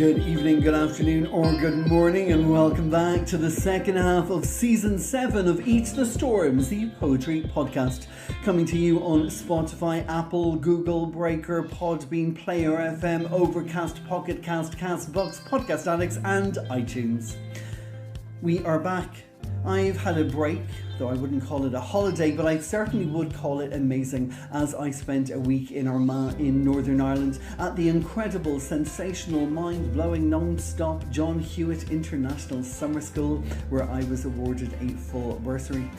Good evening, good afternoon, or good morning, and welcome back to the second half of Season 7 of Eat the Storms, the poetry podcast, coming to you on Spotify, Apple, Google, Breaker, Podbean, Player FM, Overcast, Pocket Cast, Castbox, Podcast Addicts, and iTunes. We are back. I've had a break, though I wouldn't call it a holiday, but I certainly would call it amazing, as I spent a week in Armagh in Northern Ireland at the incredible, sensational, mind-blowing, non-stop John Hewitt International Summer School, where I was awarded a full bursary.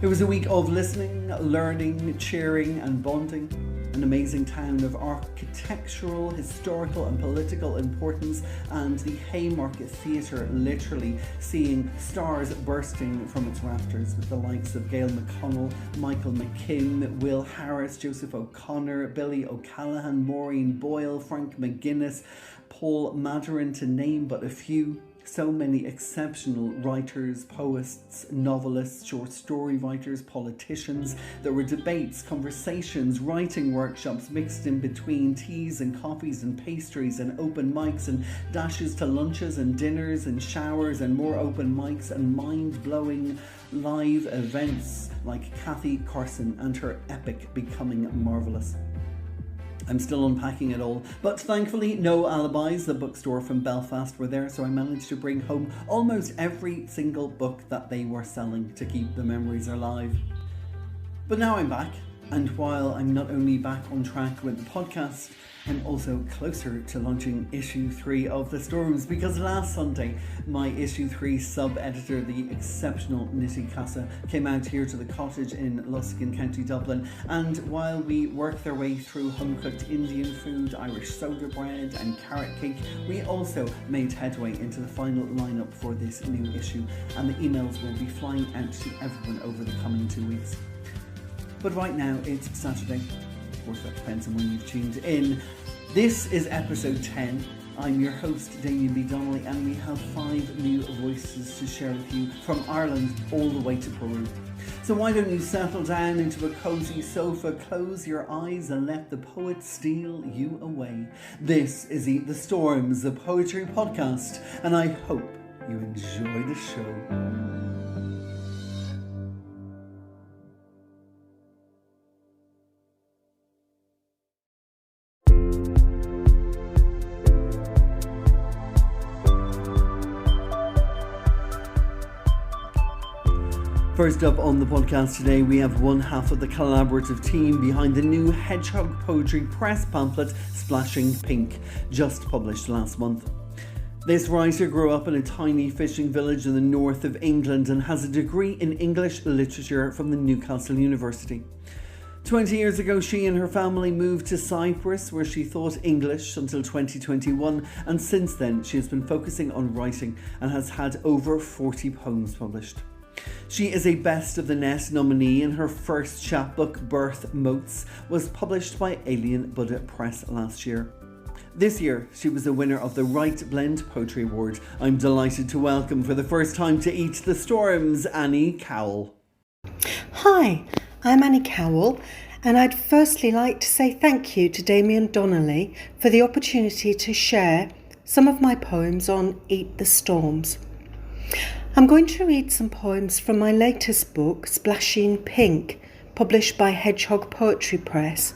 It was a week of listening, learning, cheering and bonding. An amazing town of architectural, historical and political importance, and the Haymarket Theatre literally seeing stars bursting from its rafters with the likes of Gail McConnell, Michael McKim, Will Harris, Joseph O'Connor, Billy O'Callaghan, Maureen Boyle, Frank McGuinness, Paul Madarin, to name but a few. So many exceptional writers, poets, novelists, short story writers, politicians. There were debates, conversations, writing workshops mixed in between, teas and coffees and pastries and open mics and dashes to lunches and dinners and showers and more open mics and mind-blowing live events like Kathy Carson and her epic Becoming Marvellous. I'm still unpacking it all, but thankfully no alibis. The bookstore from Belfast were there, so I managed to bring home almost every single book that they were selling to keep the memories alive. But now I'm back, and while I'm not only back on track with the podcast, I'm also closer to launching issue 3 of The Storms, because last Sunday my issue 3 sub-editor, the exceptional Nitty Casa, came out here to the cottage in Lusk in County Dublin, and while we worked their way through home-cooked Indian food, Irish soda bread and carrot cake, we also made headway into the final lineup for this new issue, and the emails will be flying out to everyone over the coming 2 weeks. But right now it's Saturday. Of course, that depends on when you've tuned in. This is episode 10. I'm your host, Damien B Donnelly, and we have 5 new voices to share with you from Ireland all the way to Peru. So why don't you settle down into a cosy sofa, close your eyes and let the poet steal you away. This is Eat the Storms, the poetry podcast, and I hope you enjoy the show. First up on the podcast today, we have one half of the collaborative team behind the new Hedgehog Poetry press pamphlet, Splashing Pink, just published last month. This writer grew up in a tiny fishing village in the north of England and has a degree in English literature from the Newcastle University. 20 years ago, she and her family moved to Cyprus, where she taught English until 2021, and since then she has been focusing on writing and has had over 40 poems published. She is a Best of the Net nominee, and her first chapbook, Birth Motes, was published by Alien Buddha Press last year. This year, she was a winner of the Right Blend Poetry Award. I'm delighted to welcome for the first time to Eat the Storms, Annie Cowell. Hi, I'm Annie Cowell, and I'd firstly like to say thank you to Damien Donnelly for the opportunity to share some of my poems on Eat the Storms. I'm going to read some poems from my latest book, Splashing Pink, published by Hedgehog Poetry Press.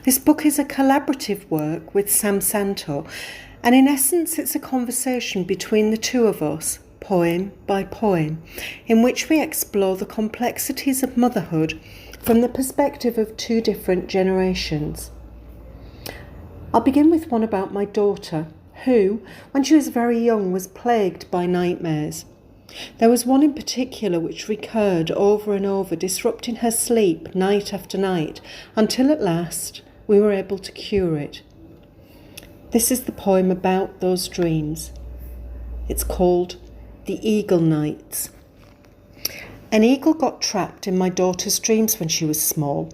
This book is a collaborative work with Szanto, and in essence it's a conversation between the two of us, poem by poem, in which we explore the complexities of motherhood from the perspective of 2 different generations. I'll begin with one about my daughter, who, when she was very young, was plagued by nightmares. There was one in particular which recurred over and over, disrupting her sleep night after night, until at last we were able to cure it. This is the poem about those dreams. It's called The Eagle Nights. An eagle got trapped in my daughter's dreams when she was small.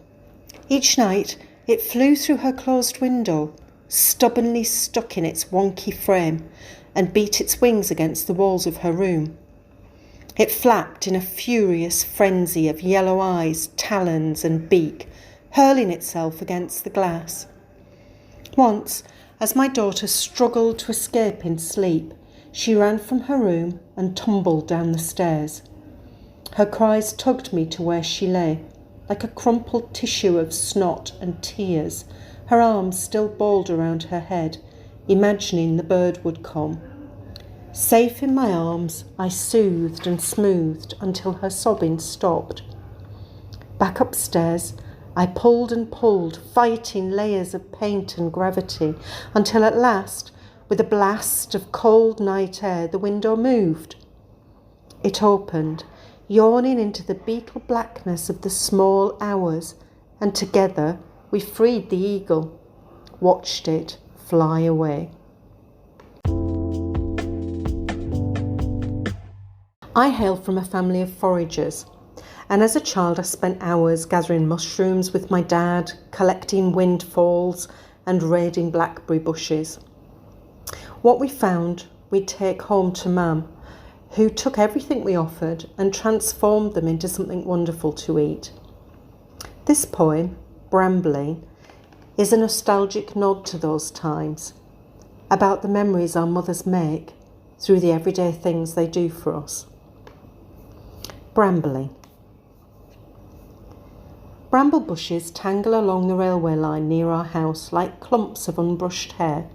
Each night it flew through her closed window, stubbornly stuck in its wonky frame, and beat its wings against the walls of her room. It flapped in a furious frenzy of yellow eyes, talons and beak, hurling itself against the glass. Once, As my daughter struggled to escape in sleep, she ran from her room and tumbled down the stairs. Her cries tugged me to where she lay, like a crumpled tissue of snot and tears, her arms still balled around her head, imagining the bird would come. Safe in my arms, I soothed and smoothed until her sobbing stopped. Back upstairs, I pulled and pulled, fighting layers of paint and gravity, until at last, with a blast of cold night air, the window moved. It opened, yawning into the beetle blackness of the small hours, and together we freed the eagle, watched it fly away. I hail from a family of foragers, and as a child I spent hours gathering mushrooms with my dad, collecting windfalls and raiding blackberry bushes. What we found we'd take home to Mum, who took everything we offered and transformed them into something wonderful to eat. This poem, Brambling, is a nostalgic nod to those times, about the memories our mothers make through the everyday things they do for us. Brambling. Bramble bushes tangle along the railway line near our house like clumps of unbrushed hair.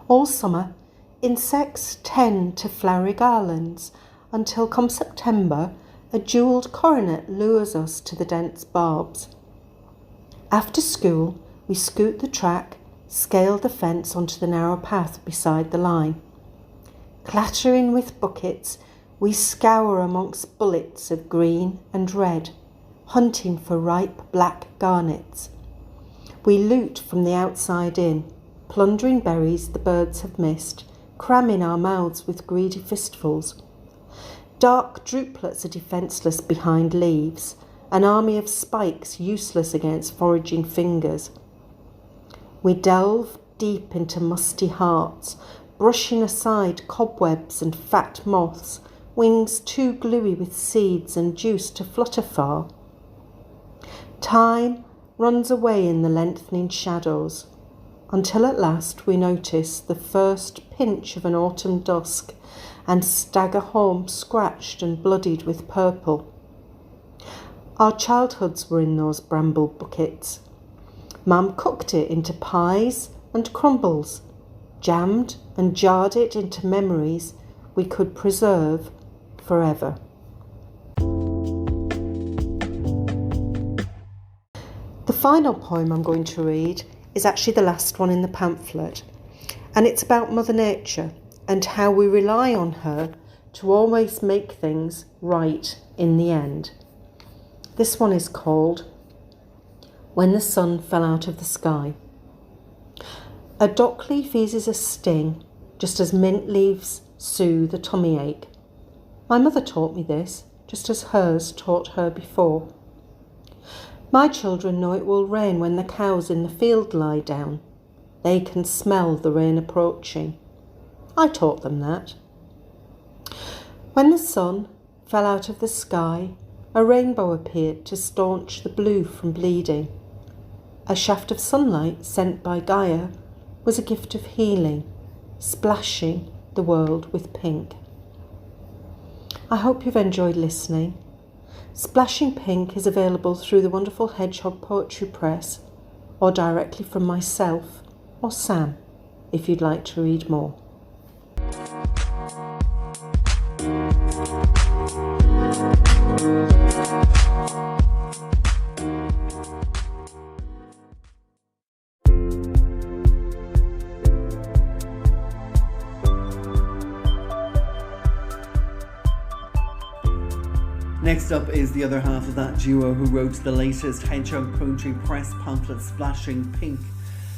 All summer, insects tend to flowery garlands until come September, a jewelled coronet lures us to the dense barbs. After school, we scoot the track, scale the fence onto the narrow path beside the line. Clattering with buckets, we scour amongst bullets of green and red, hunting for ripe black garnets. We loot from the outside in, plundering berries the birds have missed, cramming our mouths with greedy fistfuls. Dark drupelets are defenceless behind leaves, an army of spikes useless against foraging fingers. We delve deep into musty hearts, brushing aside cobwebs and fat moths, wings too gluey with seeds and juice to flutter far. Time runs away in the lengthening shadows, until at last we notice the first pinch of an autumn dusk and stagger home scratched and bloodied with purple. Our childhoods were in those bramble buckets. Mum cooked it into pies and crumbles, jammed and jarred it into memories we could preserve forever. The final poem I'm going to read is actually the last one in the pamphlet, and it's about Mother Nature and how we rely on her to always make things right in the end. This one is called When the Sun Fell Out of the Sky. A dock leaf eases a sting, just as mint leaves soothe a tummy ache. My mother taught me this, just as hers taught her before. My children know it will rain when the cows in the field lie down. They can smell the rain approaching. I taught them that. When the sun fell out of the sky, a rainbow appeared to staunch the blue from bleeding. A shaft of sunlight sent by Gaia was a gift of healing, splashing the world with pink. I hope you've enjoyed listening. Splashing Pink is available through the wonderful Hedgehog Poetry Press, or directly from myself or Sam, if you'd like to read more. Next up is the other half of that duo who wrote the latest Hedgehog Poetry Press pamphlet, Splashing Pink.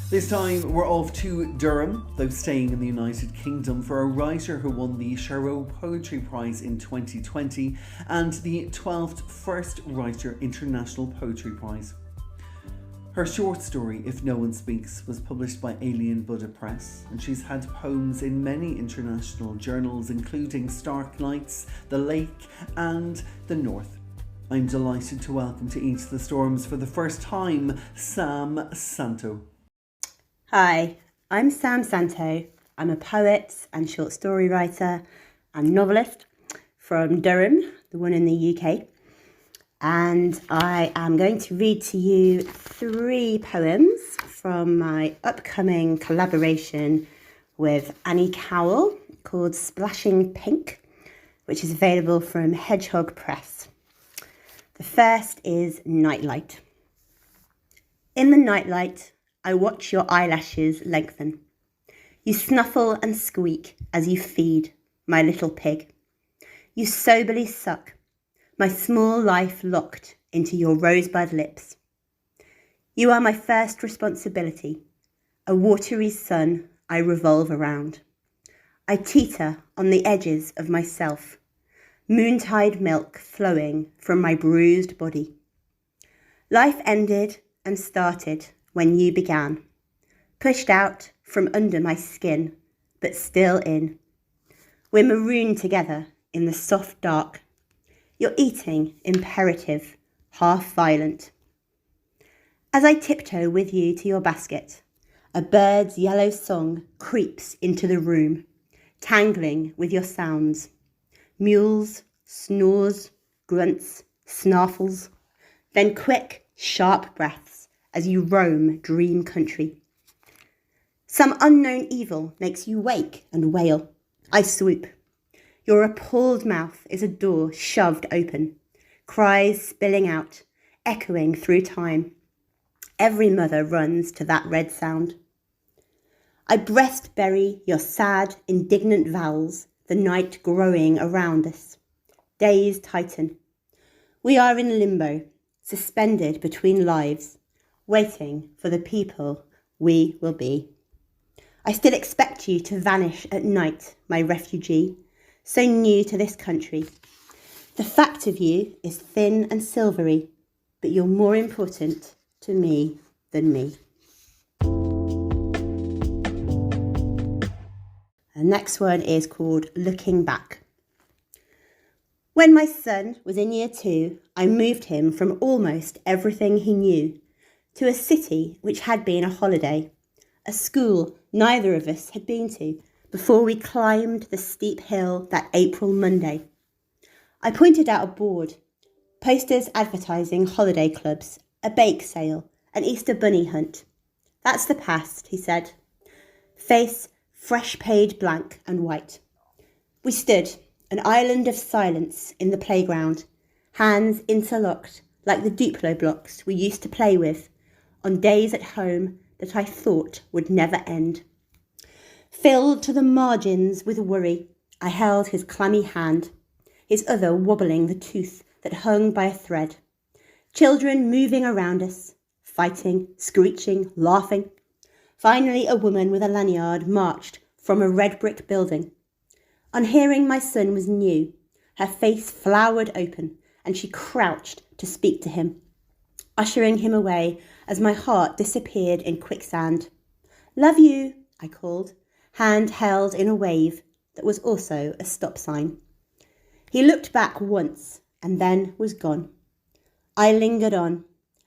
This time we're off to Durham, though staying in the United Kingdom, for a writer who won the Charot Poetry Prize in 2020 and the 12th First Writer International Poetry Prize. Her short story, If No One Speaks, was published by Alien Buddha Press, and she's had poems in many international journals, including Stark Nights, The Lake, and The North. I'm delighted to welcome to MThis for the first time, Szanto. Hi, I'm Szanto. I'm a poet and short story writer and novelist from Durham, the one in the UK. And I am going to read to you 3 poems from my upcoming collaboration with Annie Cowell called Splashing Pink, which is available from Hedgehog Press. The first is Nightlight. In the nightlight, I watch your eyelashes lengthen. You snuffle and squeak as you feed my little pig. You soberly suck, my small life locked into your rosebud lips. You are my first responsibility, a watery sun I revolve around. I teeter on the edges of myself, moontide milk flowing from my bruised body. Life ended and started when you began, pushed out from under my skin, but still in. We're marooned together in the soft dark. You're eating imperative, half violent. As I tiptoe with you to your basket, a bird's yellow song creeps into the room, tangling with your sounds. Mules, snores, grunts, snarfles, then quick, sharp breaths as you roam dream country. Some unknown evil makes you wake and wail. I swoop. Your appalled mouth is a door shoved open, cries spilling out, echoing through time. Every mother runs to that red sound. I breastbury your sad, indignant vowels, the night growing around us. Days tighten. We are in limbo, suspended between lives, waiting for the people we will be. I still expect you to vanish at night, my refugee, so new to this country. The fact of you is thin and silvery, but you're more important to me than me. The next one is called Looking Back. When my son was in year 2, I moved him from almost everything he knew to a city which had been a holiday, a school neither of us had been to before we climbed the steep hill that April Monday. I pointed out a board, posters advertising holiday clubs, a bake sale, an Easter bunny hunt. That's the past, he said, face fresh page blank and white. We stood, an island of silence in the playground, hands interlocked like the Duplo blocks we used to play with on days at home that I thought would never end. Filled to the margins with worry, I held his clammy hand, his other wobbling the tooth that hung by a thread. Children moving around us, fighting, screeching, laughing. Finally, a woman with a lanyard marched from a red brick building. On hearing my son was new, her face flowered open and she crouched to speak to him, ushering him away as my heart disappeared in quicksand. Love you, I called, hand held in a wave that was also a stop sign. He looked back once and then was gone. I lingered on,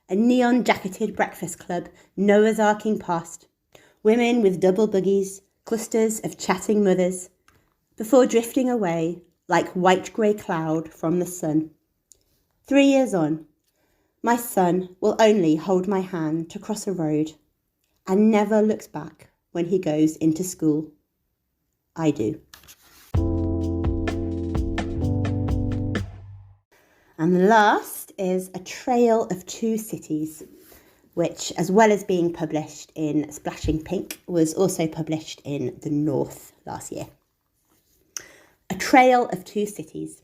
a neon-jacketed breakfast club, Noah's arcing past, women with double buggies, clusters of chatting mothers, before drifting away like white-grey cloud from the sun. 3 years on, my son will only hold my hand to cross a road and never looks back when he goes into school. I do. And the last is A Trail of Two Cities, which, as well as being published in Splashing Pink, was also published in The North last year. A Trail of Two Cities.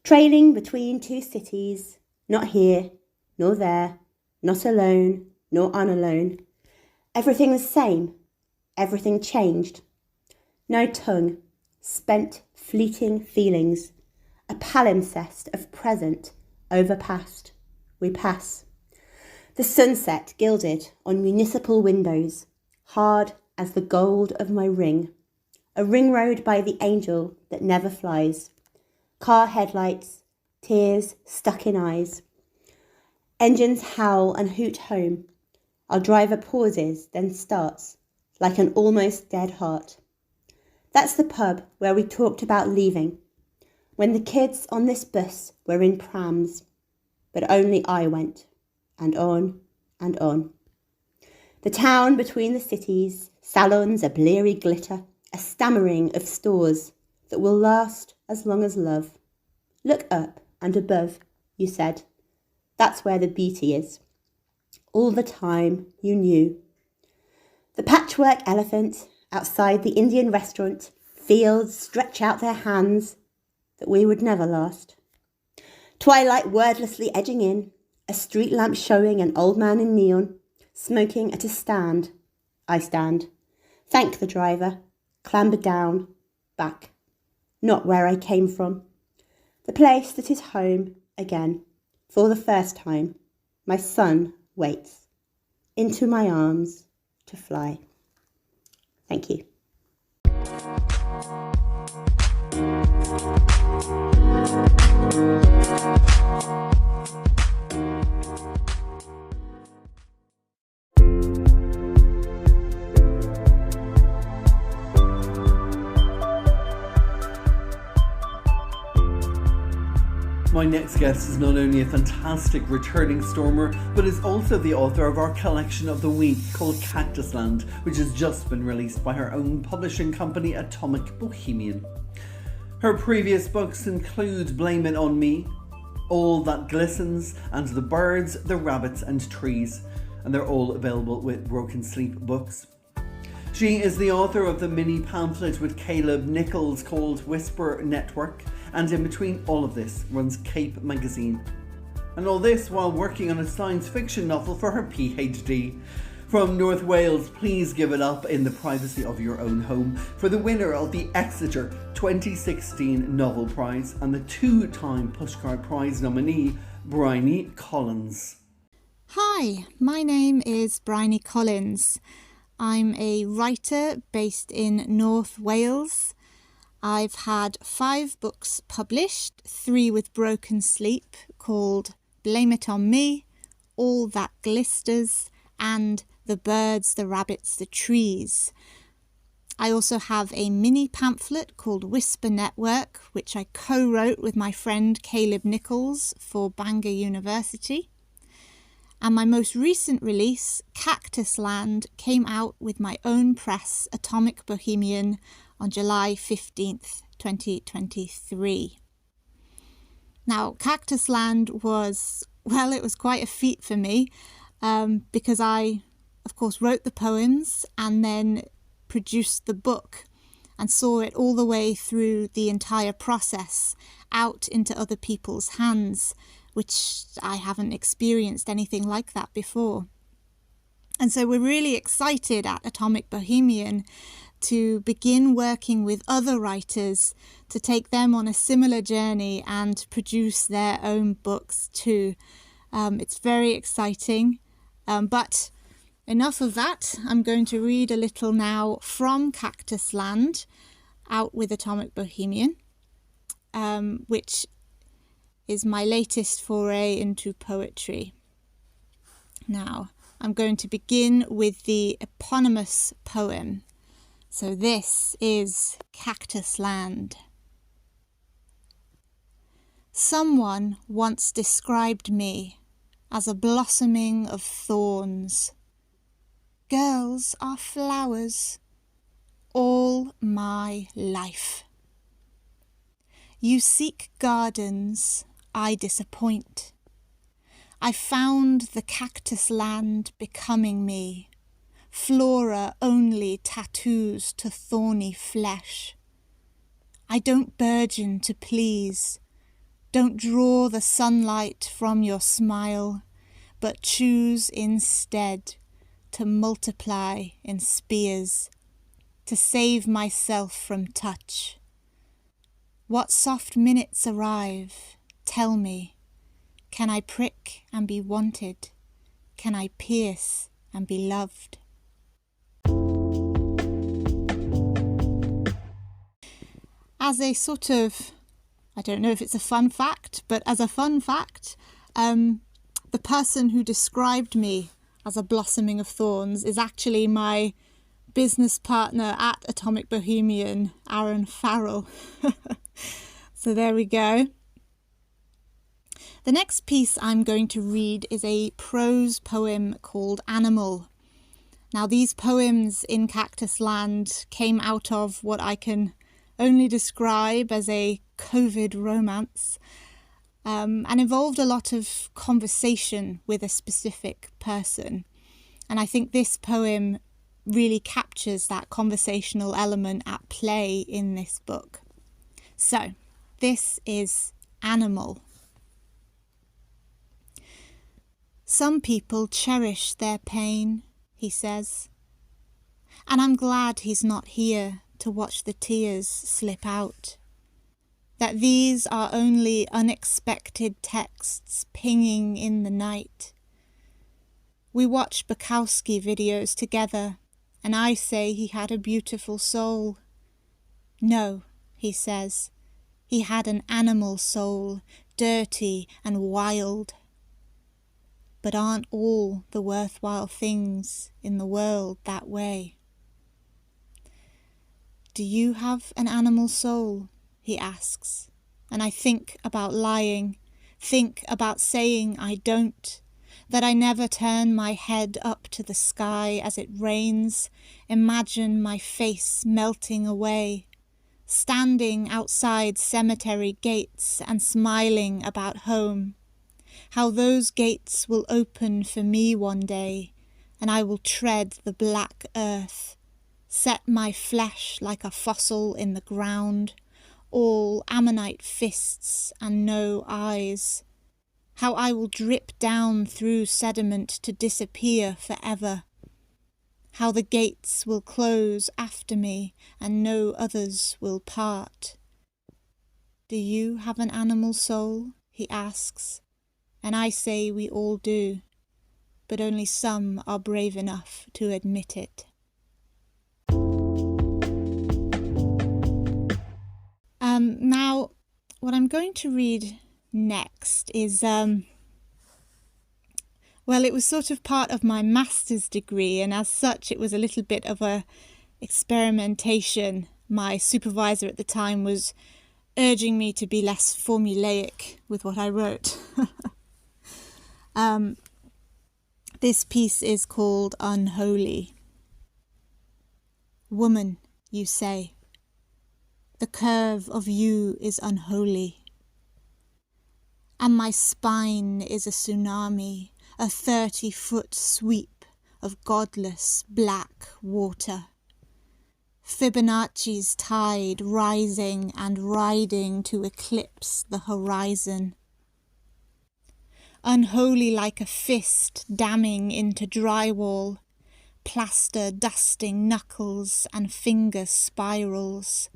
Trailing between two cities, not here, nor there, not alone, nor unalone. Everything the same, everything changed. No tongue, spent, fleeting feelings, a palimpsest of present over past. We pass. The sunset gilded on municipal windows, hard as the gold of my ring. A ring road by the angel that never flies. Car headlights, tears stuck in eyes. Engines howl and hoot home. Our driver pauses, then starts, like an almost dead heart. That's the pub where we talked about leaving, when the kids on this bus were in prams, but only I went, and on and on. The town between the cities, salons a bleary glitter, a stammering of stores that will last as long as love. Look up and above, you said. That's where the beauty is. All the time you knew. The patchwork elephant outside the Indian restaurant, fields stretch out their hands that we would never last. Twilight wordlessly edging in, a street lamp showing an old man in neon, smoking at a stand. I stand. Thank the driver. Clamber down. Back. Not where I came from. The place that is home again. For the first time. My son waits. Into my arms to fly. Thank you. My next guest is not only a fantastic returning stormer, but is also the author of our collection of the week called Cactus Land, which has just been released by her own publishing company, Atomic Bohemian. Her previous books include Blame It On Me, All That Glistens, and The Birds, the Rabbits and Trees, and they're all available with Broken Sleep Books. She is the author of the mini pamphlet with Caleb Nichols called Whisper Network, and in between all of this runs Cape magazine. And all this while working on a science fiction novel for her PhD. From North Wales, please give it up in the privacy of your own home for the winner of the Exeter 2016 Novel Prize and the two-time Pushcart Prize nominee, Briony Collins. Hi, my name is Briony Collins. I'm a writer based in North Wales. I've had 5 books published, 3 with Broken Sleep, called Blame It On Me, All That Glisters, and The Birds, the Rabbits, the Trees. I also have a mini pamphlet called Whisper Network, which I co-wrote with my friend Caleb Nichols for Bangor University. And my most recent release, Cactus Land, came out with my own press, Atomic Bohemian, on July 15th, 2023. Now, Cactus Land was quite a feat for me because I, of course, wrote the poems and then produced the book and saw it all the way through the entire process out into other people's hands, which I haven't experienced anything like that before. And so we're really excited at Atomic Bohemian to begin working with other writers to take them on a similar journey and produce their own books too. It's very exciting, but enough of that. I'm going to read a little now from Cactus Land, out with Atomic Bohemian, which is my latest foray into poetry. Now, I'm going to begin with the eponymous poem. So this is Cactus Land. Someone once described me as a blossoming of thorns. Girls are flowers, all my life. You seek gardens, I disappoint. I found the cactus land becoming me. Flora only tattoos to thorny flesh. I don't burgeon to please, don't draw the sunlight from your smile, but choose instead to multiply in spears, to save myself from touch. What soft minutes arrive, tell me, can I prick and be wanted? Can I pierce and be loved? As a sort of, I don't know if it's a fun fact, but as a fun fact, the person who described me as a blossoming of thorns is actually my business partner at Atomic Bohemian, Aaron Farrell. So there we go. The next piece I'm going to read is a prose poem called Animal. Now, these poems in Cactus Land came out of what I can only describe as a COVID romance, and involved a lot of conversation with a specific person. And I think this poem really captures that conversational element at play in this book. So, this is Animal. Some people cherish their pain, he says, and I'm glad he's not here to watch the tears slip out. That these are only unexpected texts pinging in the night. We watch Bukowski videos together, and I say he had a beautiful soul. No, he says, he had an animal soul, dirty and wild. But aren't all the worthwhile things in the world that way? Do you have an animal soul? He asks, and I think about lying, think about saying I don't, that I never turn my head up to the sky as it rains, imagine my face melting away, standing outside cemetery gates and smiling about home, how those gates will open for me one day, and I will tread the black earth, set my flesh like a fossil in the ground, all ammonite fists and no eyes, how I will drip down through sediment to disappear forever, how the gates will close after me and no others will part. Do you have an animal soul? He asks, and I say we all do, but only some are brave enough to admit it. Now, what I'm going to read next is, well, it was sort of part of my master's degree, and as such it was a little bit of a experimentation. My supervisor at the time was urging me to be less formulaic with what I wrote. This piece is called Unholy. Woman, you say, the curve of you is unholy, and my spine is a tsunami, a 30-foot sweep of godless black water. Fibonacci's tide rising and riding to eclipse the horizon. Unholy like a fist damming into drywall, plaster dusting knuckles and finger spirals,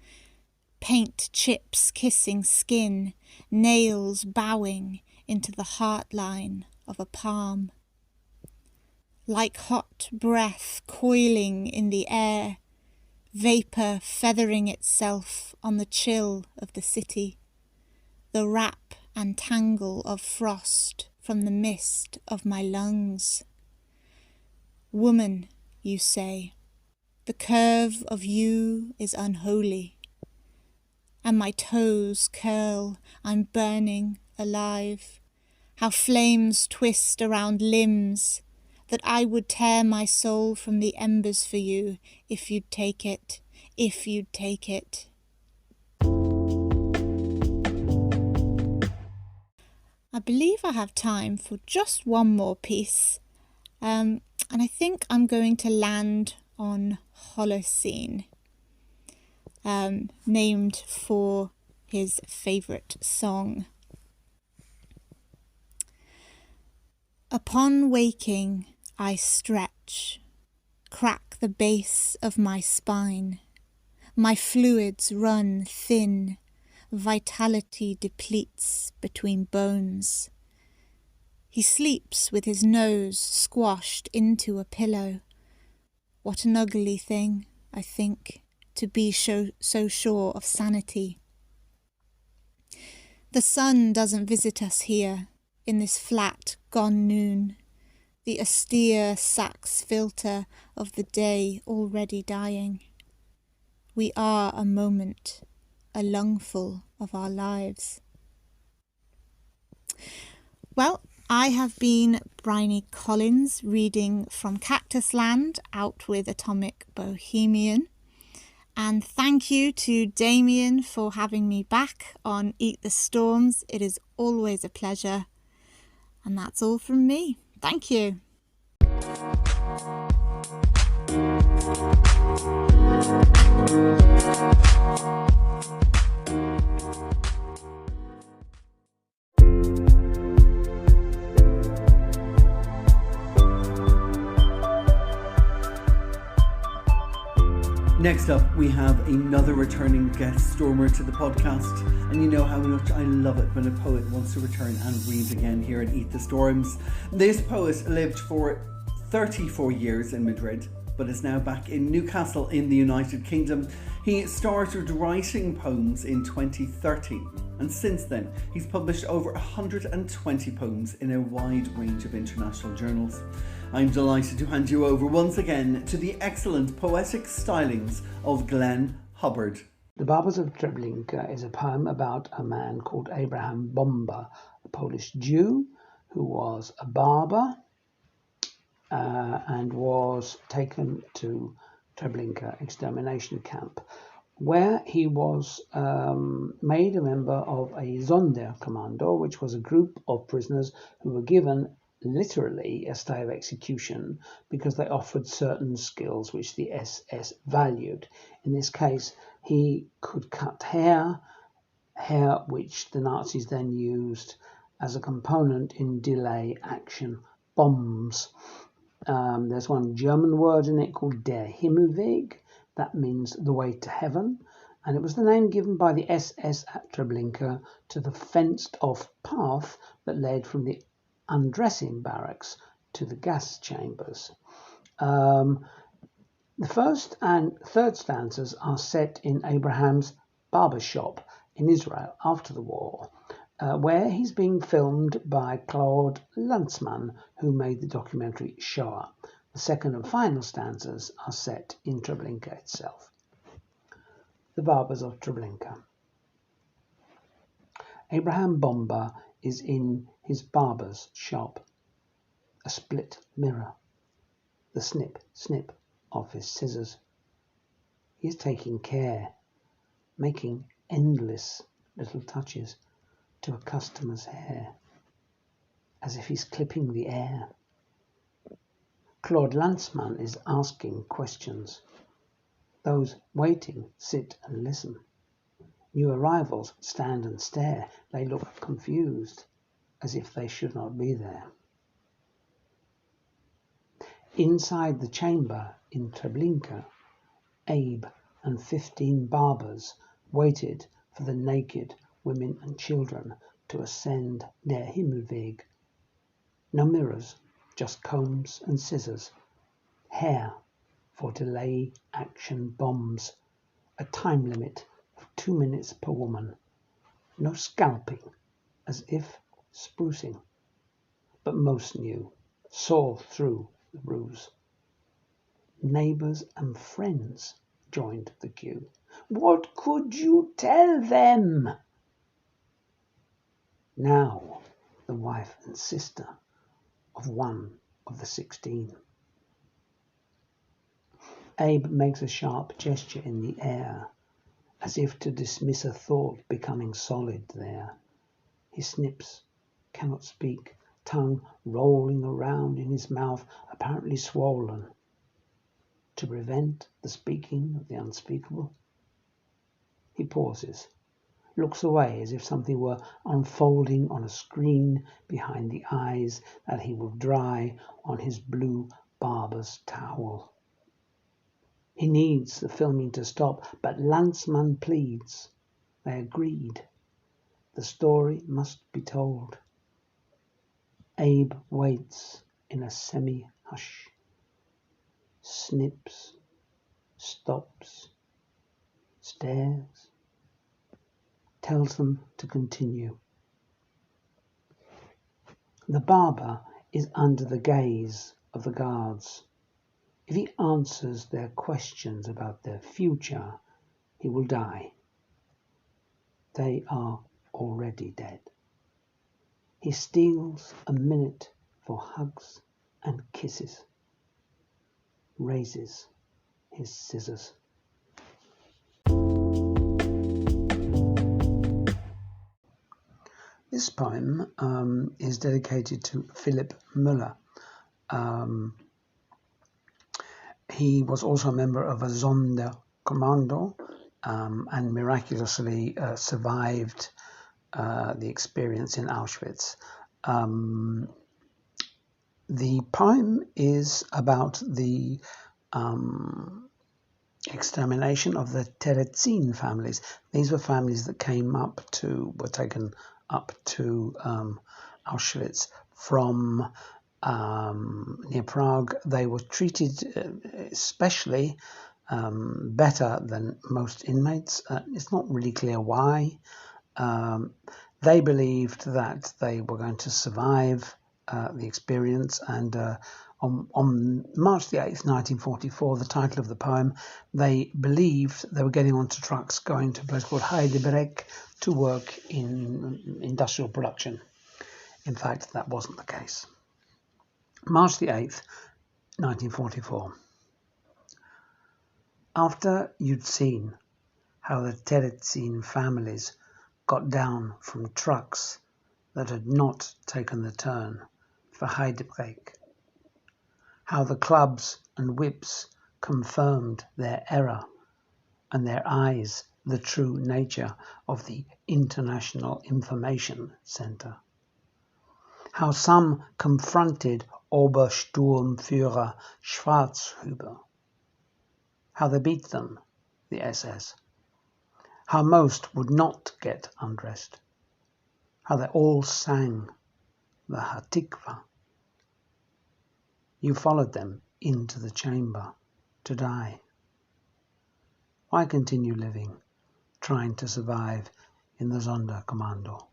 paint chips kissing skin, nails bowing into the heart line of a palm. Like hot breath coiling in the air, vapour feathering itself on the chill of the city, the wrap and tangle of frost from the mist of my lungs. Woman, you say, the curve of you is unholy, and my toes curl, I'm burning alive, how flames twist around limbs, that I would tear my soul from the embers for you if you'd take it, if you'd take it. I believe I have time for just one more piece, and I think I'm going to land on Holocene, named for his favourite song. Upon waking, I stretch, crack the base of my spine. My fluids run thin, vitality depletes between bones. He sleeps with his nose squashed into a pillow. What an ugly thing, I think, to be so sure of sanity. The sun doesn't visit us here, in this flat, gone noon. the austere sax filter of the day already dying. We are a moment, a lungful of our lives. Well, I have been Briony Collins, reading from Cactus Land out with Atomic Bohemian. And thank you to Damien for having me back on Eat the Storms. It is always a pleasure. And that's all from me. Thank you. Next up, we have another returning guest stormer to the podcast, and you know how much I love it when a poet wants to return and read again here at Eat the Storms. This poet lived for 34 years in Madrid, but is now back in Newcastle in the United Kingdom. He started writing poems in 2013, and since then he's published over 120 poems in a wide range of international journals. I'm delighted to hand you over once again to the excellent poetic stylings of Glenn Hubbard. The Barbers of Treblinka is a poem about a man called Abraham Bomba, a Polish Jew who was a barber and was taken to Treblinka extermination camp, where he was made a member of a Sonderkommando, which was a group of prisoners who were given literally a stay of execution because they offered certain skills which the SS valued. In this case, he could cut hair which the Nazis then used as a component in delay action bombs. There's one German word in it called Der Himmelweg, that means the way to heaven, and it was the name given by the SS at Treblinka to the fenced off path that led from the undressing barracks to the gas chambers. The first and third stanzas are set in Abraham's barber shop in Israel after the war, where he's being filmed by Claude Lanzmann, who made the documentary Shoah. The second and final stanzas are set in Treblinka itself. The Barbers of Treblinka. Abraham Bomba is in his barber's shop. A split mirror. The snip, snip of his scissors. He is taking care, making endless little touches to a customer's hair, as if he's clipping the air. Claude Lanzmann is asking questions. Those waiting sit and listen. New arrivals stand and stare. They look confused, as if they should not be there. Inside the chamber in Treblinka, Abe and 15 barbers waited for the naked women and children to ascend Der Himmelweg. No mirrors, just combs and scissors. Hair for delay action bombs. A time limit of 2 minutes per woman. No scalping, as if sprucing. But most knew, saw through the ruse. Neighbours and friends joined the queue. What could you tell them? Now the wife and sister of one of the 16. Abe makes a sharp gesture in the air, as if to dismiss a thought becoming solid there. He snips, cannot speak, tongue rolling around in his mouth, apparently swollen. To prevent the speaking of the unspeakable, he pauses, looks away as if something were unfolding on a screen behind the eyes that he will dry on his blue barber's towel. He needs the filming to stop, but Lanzmann pleads. They agreed. The story must be told. Abe waits in a semi-hush. Snips, stops, stares, tells them to continue. The barber is under the gaze of the guards. If he answers their questions about their future, he will die. They are already dead. He steals a minute for hugs and kisses, raises his scissors. This poem is dedicated to Philipp Müller. He was also a member of a Sonderkommando and miraculously survived the experience in Auschwitz. The poem is about the extermination of the Terezin families. These were families that were taken up to Auschwitz from near Prague. They were treated especially better than most inmates. It's not really clear why. They believed that they were going to survive the experience, and on March the 8th, 1944, the title of the poem, they believed they were getting onto trucks going to a place called Heidelberg to work in industrial production. In fact, that wasn't the case. March the 8th, 1944. After you'd seen how the Terezin families got down from trucks that had not taken the turn for Heidelberg, how the clubs and whips confirmed their error and their eyes the true nature of the International Information Center, how some confronted Obersturmführer Schwarzhuber, how they beat them, the SS, how most would not get undressed, how they all sang the Hatikva. You followed them into the chamber to die. Why continue living, trying to survive in the Sonderkommando?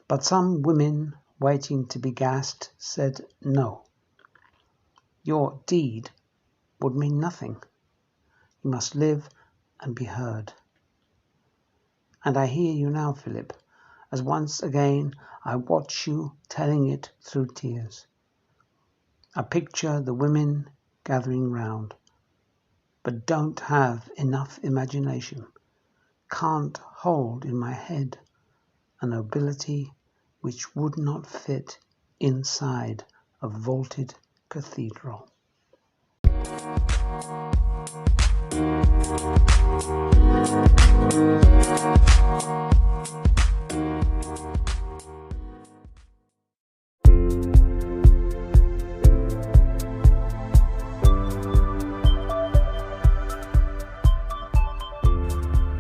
But some women waiting to be gassed said no. Your deed would mean nothing. You must live and be heard. And I hear you now, Philip, as once again I watch you telling it through tears. I picture the women gathering round, but don't have enough imagination, can't hold in my head a nobility which would not fit inside a vaulted cathedral.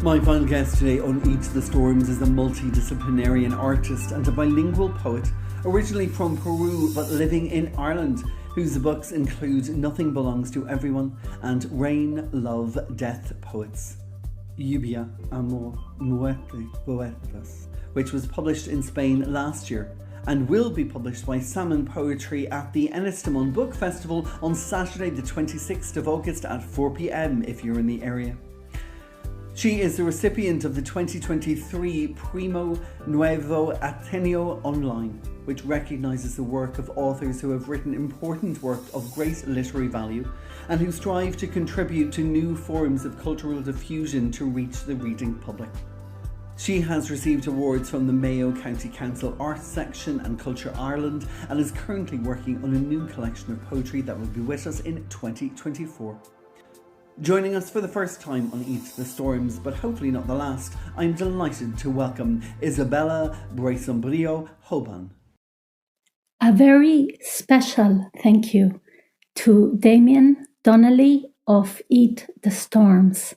My final guest today on Each the Storms is a multidisciplinary artist and a bilingual poet, originally from Peru but living in Ireland, whose books include Nothing Belongs to Everyone and Rain, Love, Death Poets. Lluvia, Amor, Muerte, Poetas, which was published in Spain last year and will be published by Salmon Poetry at the Enestamon Book Festival on Saturday the 26th of August at 4 p.m. if you're in the area. She is the recipient of the 2023 Primo Nuevo Ateneo Online, which recognises the work of authors who have written important work of great literary value and who strive to contribute to new forms of cultural diffusion to reach the reading public. She has received awards from the Mayo County Council Arts Section and Culture Ireland and is currently working on a new collection of poetry that will be with us in 2024. Joining us for the first time on Each the Storms, but hopefully not the last, I'm delighted to welcome Isabela Basombrío Hoban. A very special thank you to Damien Donnelly of Eat the Storms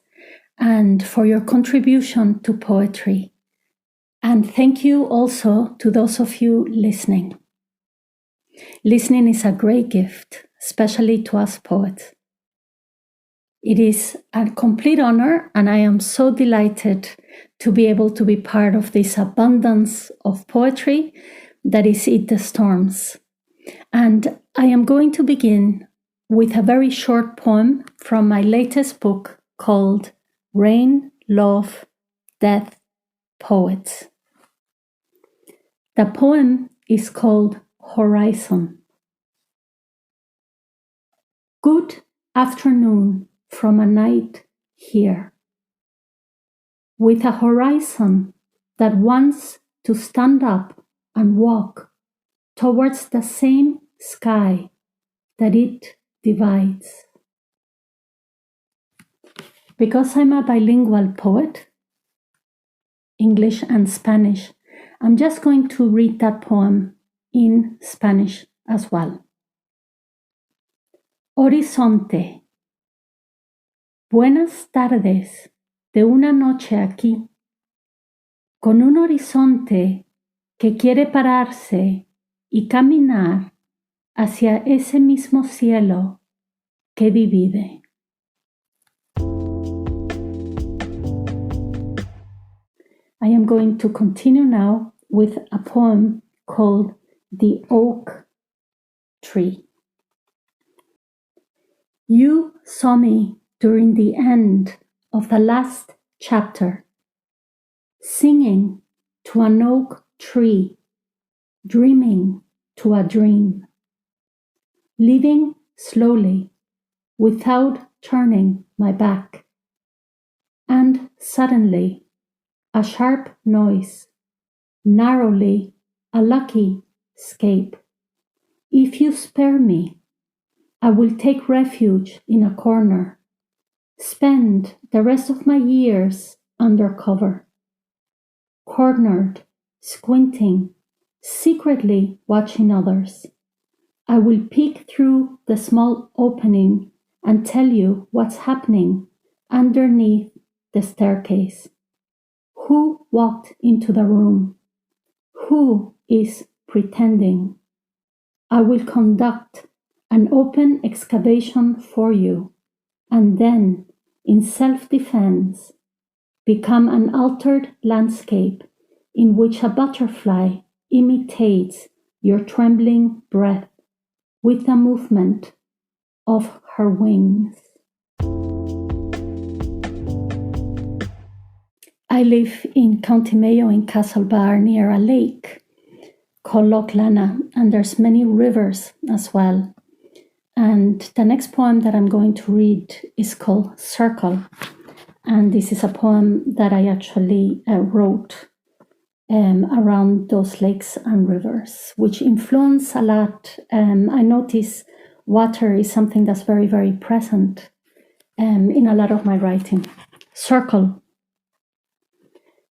and for your contribution to poetry. And thank you also to those of you listening. Listening is a great gift, especially to us poets. It is a complete honor, and I am so delighted to be able to be part of this abundance of poetry that is Eat the Storms. And I am going to begin with a very short poem from my latest book called Rain, Love, Death, Poets. The poem is called Horizon. Good afternoon from a night here, with a horizon that wants to stand up and walk towards the same sky that it divides. Because I'm a bilingual poet, English and Spanish, I'm just going to read that poem in Spanish as well. Horizonte. Buenas tardes de una noche aquí, con un horizonte que quiere pararse y caminar hacia ese mismo cielo que divide. I am going to continue now with a poem called The Oak Tree. You saw me during the end of the last chapter, singing to an oak tree, dreaming to a dream, living slowly without turning my back. And suddenly, a sharp noise, narrowly a lucky escape. If you spare me, I will take refuge in a corner, spend the rest of my years under cover, cornered, squinting, secretly watching others. I will peek through the small opening and tell you what's happening underneath the staircase. Who walked into the room? Who is pretending? I will conduct an open excavation for you, and then, in self-defense, become an altered landscape in which a butterfly imitates your trembling breath with the movement of her wings. I live in County Mayo in Castlebar near a lake called Loch Lana, and there's many rivers as well. And the next poem that I'm going to read is called Circle. And this is a poem that I actually wrote around those lakes and rivers, which influence a lot. I notice water is something that's very, very present in a lot of my writing. Circle.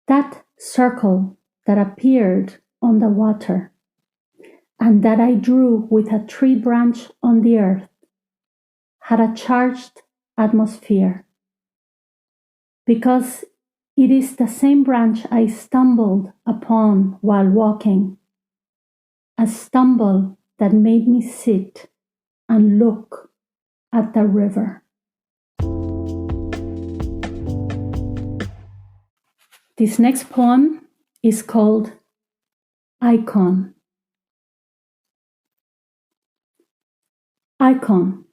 That circle that appeared on the water and that I drew with a tree branch on the earth had a charged atmosphere, because it is the same branch I stumbled upon while walking, a stumble that made me sit and look at the river. This next poem is called Icon. Icon.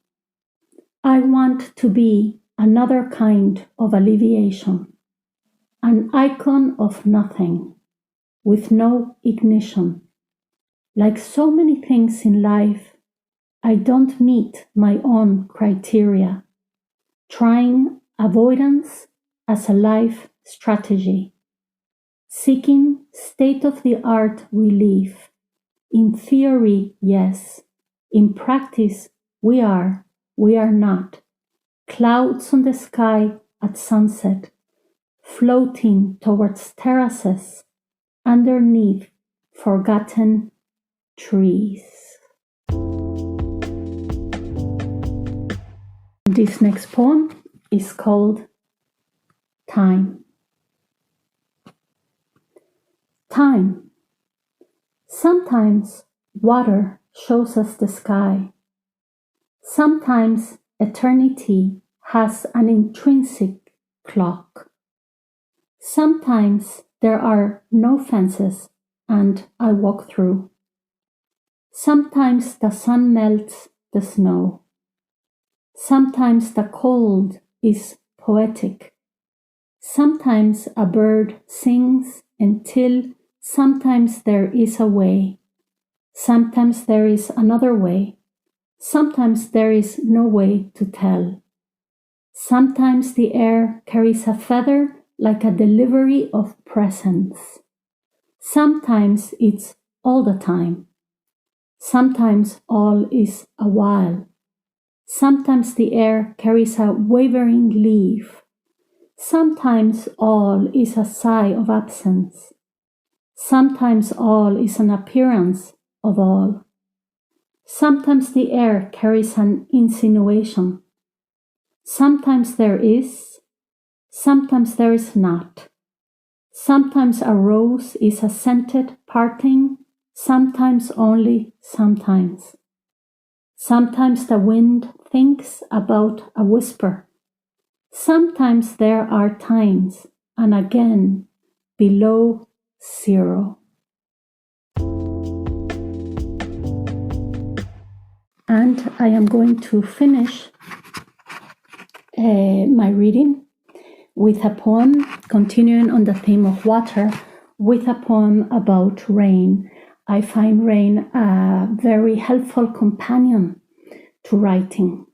I want to be another kind of alleviation, an icon of nothing, with no ignition. Like so many things in life, I don't meet my own criteria, trying avoidance as a life strategy, seeking state-of-the-art relief. In theory, yes. In practice, we are not. Clouds on the sky at sunset, floating towards terraces underneath forgotten trees. This next poem is called Time. Time. Sometimes water shows us the sky. Sometimes eternity has an intrinsic clock. Sometimes there are no fences and I walk through. Sometimes the sun melts the snow. Sometimes the cold is poetic. Sometimes a bird sings until sometimes there is a way. Sometimes there is another way. Sometimes there is no way to tell. Sometimes the air carries a feather like a delivery of presents. Sometimes it's all the time. Sometimes all is a while. Sometimes the air carries a wavering leaf. Sometimes all is a sigh of absence. Sometimes all is an appearance of all. Sometimes the air carries an insinuation. Sometimes there is, sometimes there is not. Sometimes a rose is a scented parting, sometimes only sometimes. Sometimes the wind thinks about a whisper. Sometimes there are times, and again, below zero. And I am going to finish my reading with a poem, continuing on the theme of water, with a poem about rain. I find rain a very helpful companion to writing.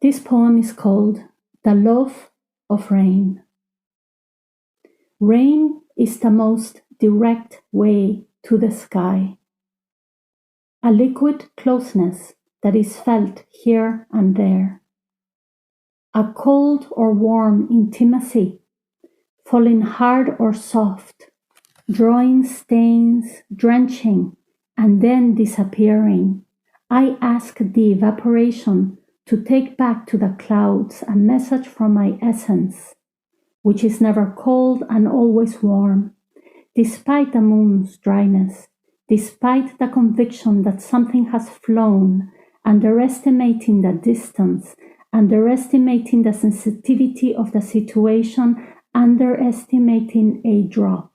This poem is called The Love of Rain. Rain is the most direct way to the sky, a liquid closeness that is felt here and there, a cold or warm intimacy, falling hard or soft, drawing stains, drenching, and then disappearing. I ask the evaporation to take back to the clouds a message from my essence, which is never cold and always warm, despite the moon's dryness, despite the conviction that something has flown, underestimating the distance, underestimating the sensitivity of the situation, underestimating a drop.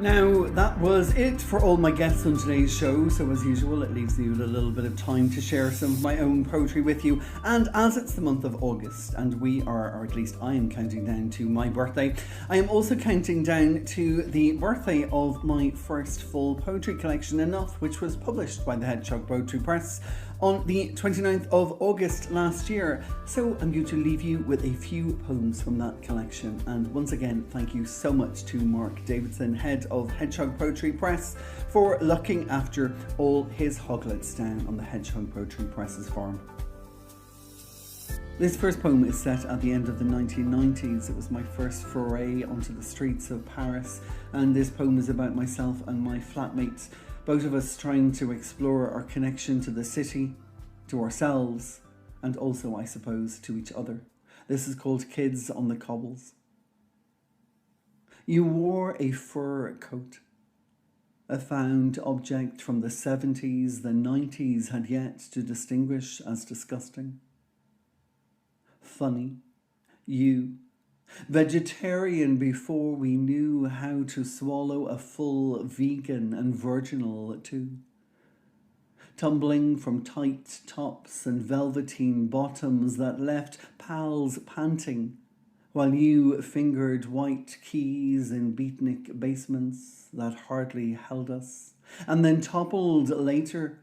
Now, that was it for all my guests on today's show, so as usual it leaves you a little bit of time to share some of my own poetry with you. And as it's the month of August and we are, or at least I am, counting down to my birthday, I am also counting down to the birthday of my first full poetry collection, Enough, which was published by the Hedgehog Poetry Press on the 29th of August last year. So I'm going to leave you with a few poems from that collection. And once again, thank you so much to Mark Davidson, head of Hedgehog Poetry Press, for looking after all his hoglets down on the Hedgehog Poetry Press's farm. This first poem is set at the end of the 1990s. It was my first foray onto the streets of Paris, and this poem is about myself and my flatmates, both of us trying to explore our connection to the city, to ourselves, and also, I suppose, to each other. This is called Kids on the Cobbles. You wore a fur coat, a found object from the 70s the 90s had yet to distinguish as disgusting. Funny, you, vegetarian before we knew how to swallow a full vegan and virginal too. Tumbling from tight tops and velveteen bottoms that left pals panting, while you fingered white keys in beatnik basements that hardly held us, and then toppled later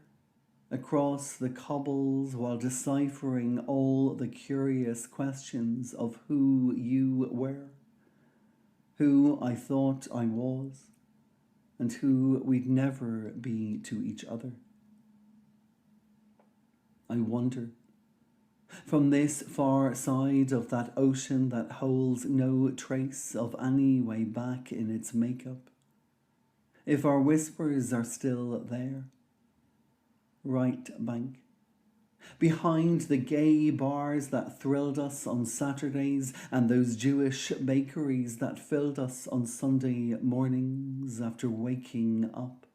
across the cobbles while deciphering all the curious questions of who you were, who I thought I was, and who we'd never be to each other. I wonder, from this far side of that ocean that holds no trace of any way back in its makeup, if our whispers are still there, right bank, behind the gay bars that thrilled us on Saturdays and those Jewish bakeries that filled us on Sunday mornings after waking up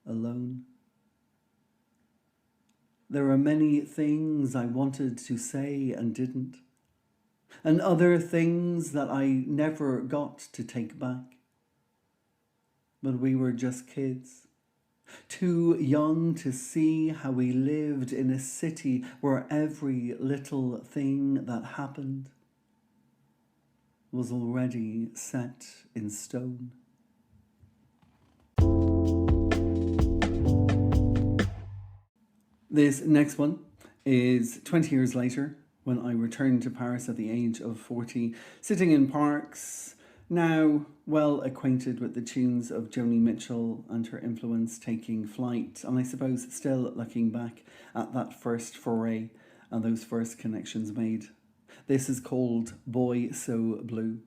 alone. There are many things I wanted to say and didn't, and other things that I never got to take back. But we were just kids, too young to see how we lived in a city where every little thing that happened was already set in stone. This next one is 20 years later, when I returned to Paris at the age of 40, sitting in parks, now well acquainted with the tunes of Joni Mitchell and her influence taking flight, and I suppose still looking back at that first foray and those first connections made. This is called Boy So Blue.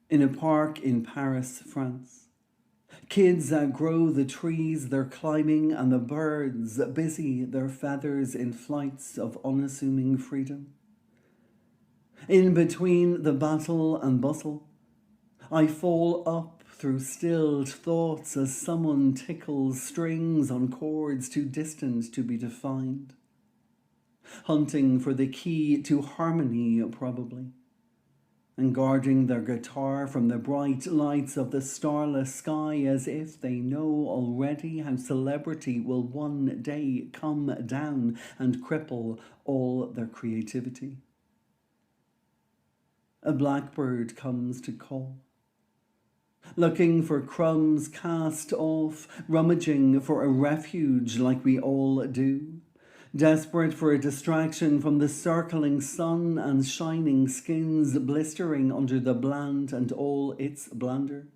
In a park in Paris, France, kids outgrow the trees they're climbing and the birds busy their feathers in flights of unassuming freedom. In between the battle and bustle, I fall up through stilled thoughts as someone tickles strings on chords too distant to be defined. Hunting for the key to harmony, probably, and guarding their guitar from the bright lights of the starless sky as if they know already how celebrity will one day come down and cripple all their creativity. A blackbird comes to call, looking for crumbs cast off, rummaging for a refuge like we all do, desperate for a distraction from the circling sun and shining skins blistering under the bland and all its blunder.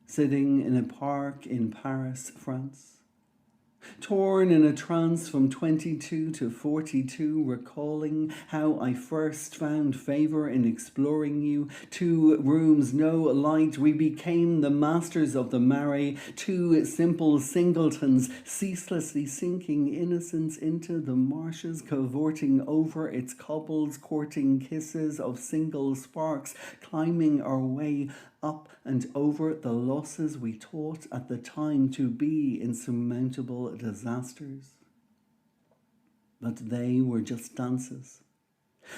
Sitting in a park in Paris, France, torn in a trance from 22 to 42, recalling how I first found favour in exploring you. 2 rooms, no light, we became the masters of the maré. 2 simple singletons, ceaselessly sinking innocence into the marshes, cavorting over its cobbles, courting kisses of single sparks, climbing our way up and over the losses we taught at the time to be insurmountable disasters. But they were just dances,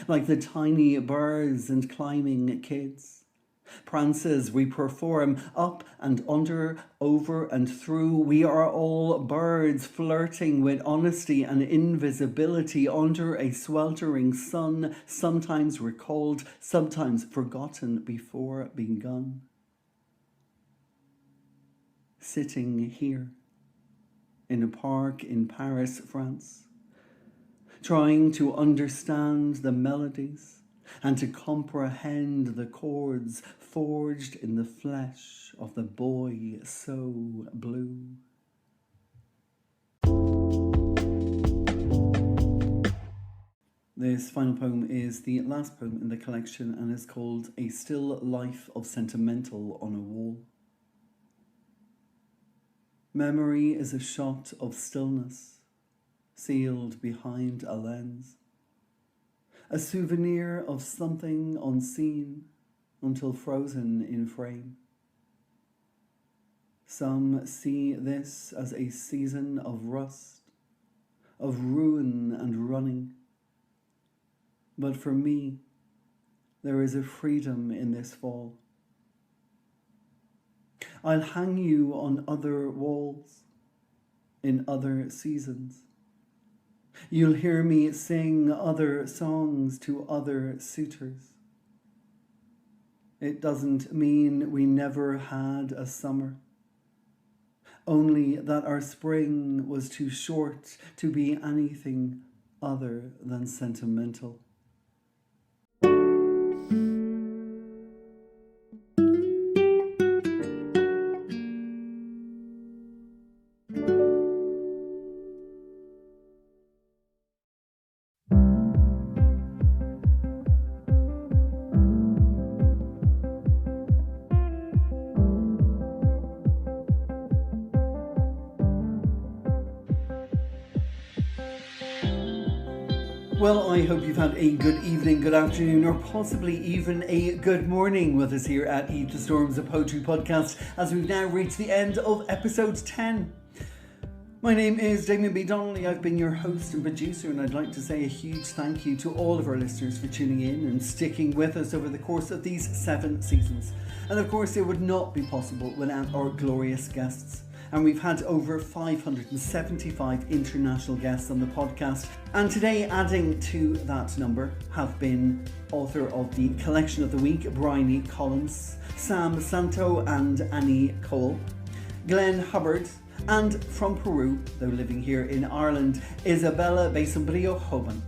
like the tiny birds and climbing kids. Prances we perform up and under, over and through. We are all birds flirting with honesty and invisibility under a sweltering sun, sometimes recalled, sometimes forgotten before begun. Sitting here in a park in Paris, France, trying to understand the melodies and to comprehend the chords forged in the flesh of the boy so blue. This final poem is the last poem in the collection and is called A Still Life of Sentimental on a Wall. Memory is a shot of stillness, sealed behind a lens. A souvenir of something unseen until frozen in frame. Some see this as a season of rust, of ruin and running. But for me, there is a freedom in this fall. I'll hang you on other walls, in other seasons. You'll hear me sing other songs to other suitors. It doesn't mean we never had a summer, only that our spring was too short to be anything other than sentimental. Well, I hope you've had a good evening, good afternoon, or possibly even a good morning with us here at Eat the Storms, a poetry podcast, as we've now reached the end of episode 10. My name is Damien B Donnelly. I've been your host and producer, and I'd like to say a huge thank you to all of our listeners for tuning in and sticking with us over the course of these 7 seasons. And of course, it would not be possible without our glorious guests. And we've had over 575 international guests on the podcast. And today, adding to that number, have been author of the Collection of the Week, Briony Collins, Szanto and Annie Cowell, Glenn Hubbard, and from Peru, though living here in Ireland, Isabela Basombrío, Hoban.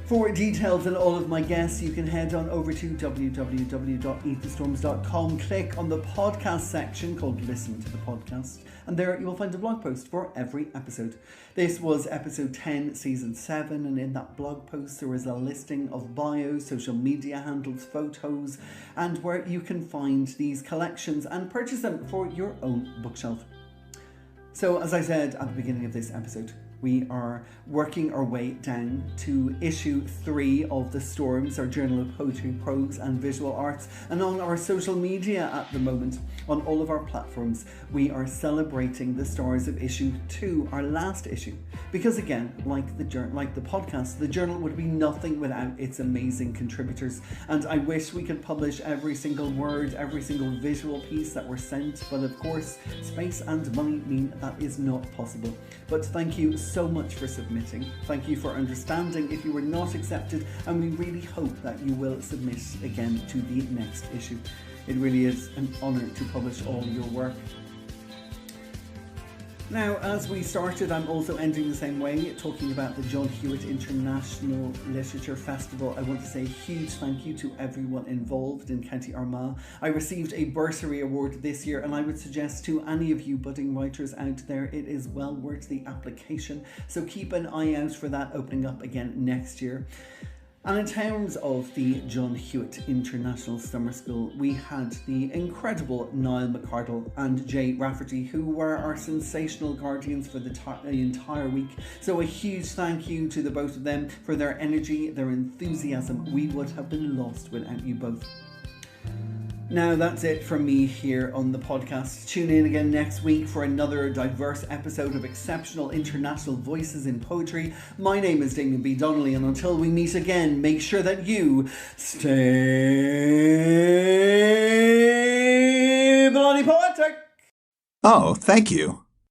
For details on all of my guests, you can head on over to www.eatthestorms.com, click on the podcast section called Listen to the Podcast, and there you will find a blog post for every episode. This was episode 10, season 7, and in that blog post there is a listing of bios, social media handles, photos, and where you can find these collections and purchase them for your own bookshelf. So, as I said at the beginning of this episode, we are working our way down to issue 3 of The Storms, our journal of poetry, prose and visual arts. And on our social media at the moment, on all of our platforms, we are celebrating the stars of issue 2, our last issue. Because again, like the podcast, the journal would be nothing without its amazing contributors. And I wish we could publish every single word, every single visual piece that we're sent. But of course, space and money mean that is not possible. But thank you so much for submitting. Thank you for understanding if you were not accepted, and we really hope that you will submit again to the next issue. It really is an honour to publish all your work. Now, as we started, I'm also ending the same way, talking about the John Hewitt International Literature Festival. I want to say a huge thank you to everyone involved in County Armagh. I received a bursary award this year, and I would suggest to any of you budding writers out there, it is well worth the application. So keep an eye out for that opening up again next year. And in terms of the John Hewitt International Summer School, we had the incredible Niall McCardle and Jay Rafferty, who were our sensational guardians for the entire week. So a huge thank you to the both of them for their energy, their enthusiasm. We would have been lost without you both. Now that's it from me here on the podcast. Tune in again next week for another diverse episode of exceptional international voices in poetry. My name is Damien B Donnelly, and until we meet again, make sure that you stay bloody poetic. Oh, thank you.